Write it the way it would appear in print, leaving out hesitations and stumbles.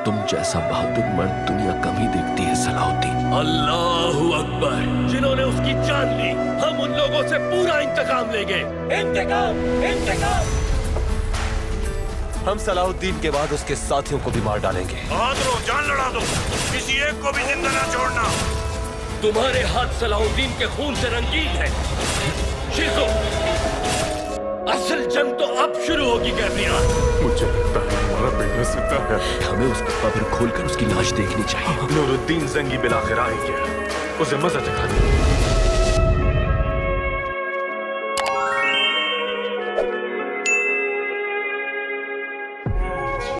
तुम जैसा बहादुर मर्द दुनिया कम ही देखती है सलाहुद्दीन। अल्लाहु अकबर। जिन्होंने उसकी जान ली, हम उन लोगों से पूरा इंतकाम लेंगे। इंतकाम, इंतकाम। हम सलाहुद्दीन के बाद उसके साथियों को भी मार डालेंगे। बहादुरों, जान लड़ा दो, किसी एक को भी जिंदा ना छोड़ना। तुम्हारे हाथ सलाहुद्दीन के खून से रंगीन है। शीखो, असल जंग तो अब शुरू होगी कैफियान। मुझे लगता है हमारा बेटा जिंदा है। हमें उसकी कब्र खोलकर उसकी लाश देखनी चाहिए। नूरुद्दीन जंगी बिलाखिर आ ही गया, उसे मजा चखा दे।